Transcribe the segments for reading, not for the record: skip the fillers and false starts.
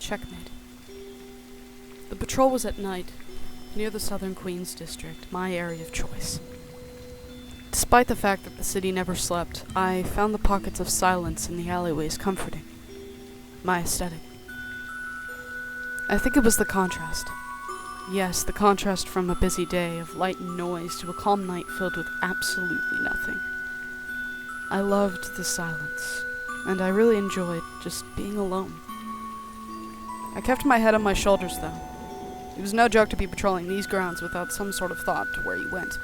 Checkmate. The patrol was at night, near the Southern Queens district, my area of choice. Despite the fact that the city never slept, I found the pockets of silence in the alleyways comforting. My aesthetic. I think it was the contrast. Yes, the contrast from a busy day of light and noise to a calm night filled with absolutely nothing. I loved the silence, and I really enjoyed just being alone. I kept my head on my shoulders, though. It was no joke to be patrolling these grounds without some sort of thought to where you went.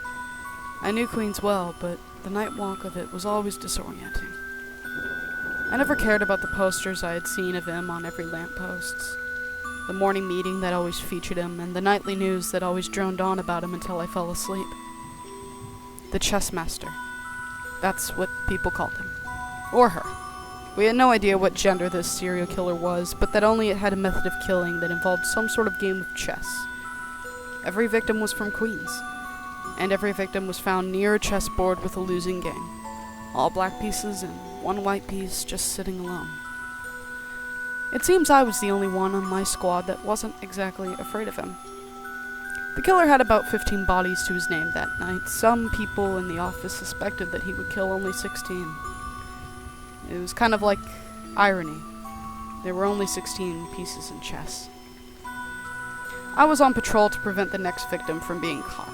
I knew Queens well, but the night walk of it was always disorienting. I never cared about the posters I had seen of him on every lamppost, the morning meeting that always featured him, and the nightly news that always droned on about him until I fell asleep. The chess master. That's what people called him. Or her. We had no idea what gender this serial killer was, but that only it had a method of killing that involved some sort of game of chess. Every victim was from Queens, and every victim was found near a chessboard with a losing game. All black pieces and one white piece just sitting alone. It seems I was the only one on my squad that wasn't exactly afraid of him. The killer had about 15 bodies to his name that night. Some people in the office suspected that he would kill only 16. It was kind of like irony. There were only 16 pieces in chess. I was on patrol to prevent the next victim from being caught,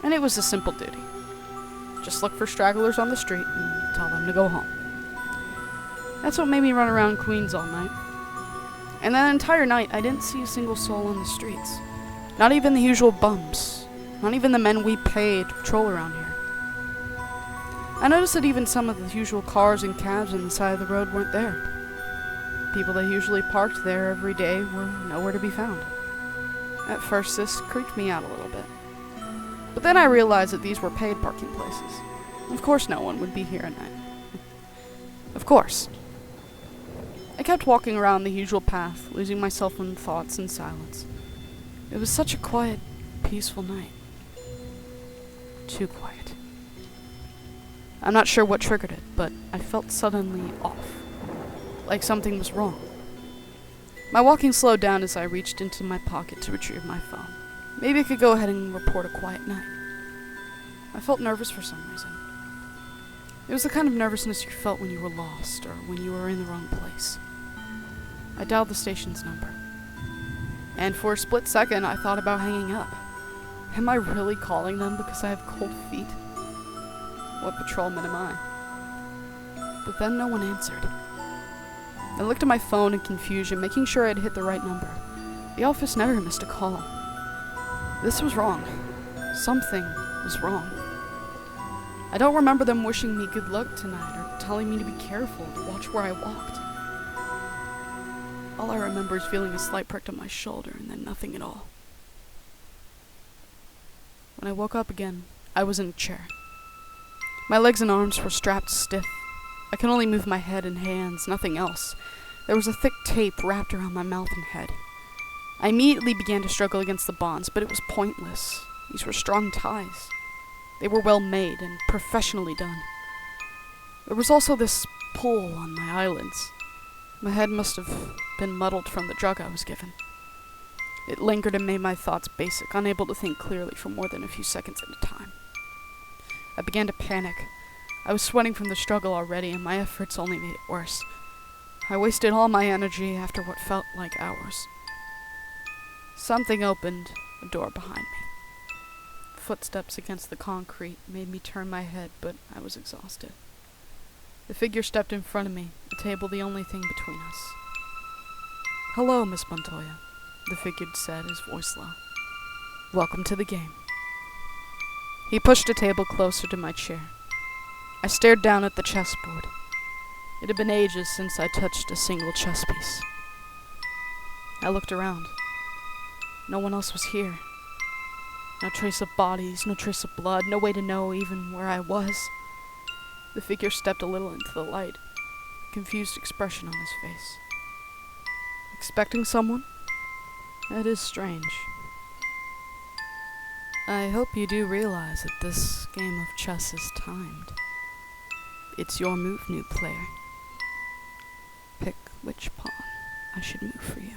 and it was a simple duty. Just look for stragglers on the street and tell them to go home. That's what made me run around Queens all night. And that entire night, I didn't see a single soul on the streets. Not even the usual bums. Not even the men we paid to patrol around here. I noticed that even some of the usual cars and cabs on the side of the road weren't there. People that usually parked there every day were nowhere to be found. At first, this creeped me out a little bit. But then I realized that these were paid parking places. Of course no one would be here at night. Of course. I kept walking around the usual path, losing myself in thoughts and silence. It was such a quiet, peaceful night. Too quiet. I'm not sure what triggered it, but I felt suddenly off. Like something was wrong. My walking slowed down as I reached into my pocket to retrieve my phone. Maybe I could go ahead and report a quiet night. I felt nervous for some reason. It was the kind of nervousness you felt when you were lost or when you were in the wrong place. I dialed the station's number. And for a split second, I thought about hanging up. Am I really calling them because I have cold feet? What patrolman am I? But then no one answered. I looked at my phone in confusion, making sure I had hit the right number. The office never missed a call. This was wrong. Something was wrong. I don't remember them wishing me good luck tonight or telling me to be careful, to watch where I walked. All I remember is feeling a slight prick on my shoulder and then nothing at all. When I woke up again, I was in a chair. My legs and arms were strapped stiff. I could only move my head and hands, nothing else. There was a thick tape wrapped around my mouth and head. I immediately began to struggle against the bonds, but it was pointless. These were strong ties. They were well made and professionally done. There was also this pull on my eyelids. My head must have been muddled from the drug I was given. It lingered and made my thoughts basic, unable to think clearly for more than a few seconds at a time. I began to panic. I was sweating from the struggle already, and my efforts only made it worse. I wasted all my energy after what felt like hours. Something opened a door behind me. Footsteps against the concrete made me turn my head, but I was exhausted. The figure stepped in front of me, the table the only thing between us. "Hello, Miss Montoya," the figure said, his voice low. "Welcome to the game." He pushed a table closer to my chair. I stared down at the chessboard. It had been ages since I touched a single chess piece. I looked around. No one else was here. No trace of bodies, no trace of blood, no way to know even where I was. The figure stepped a little into the light, a confused expression on his face. Expecting someone? That is strange. I hope you do realize that this game of chess is timed. It's your move, new player. Pick which pawn. I should move for you.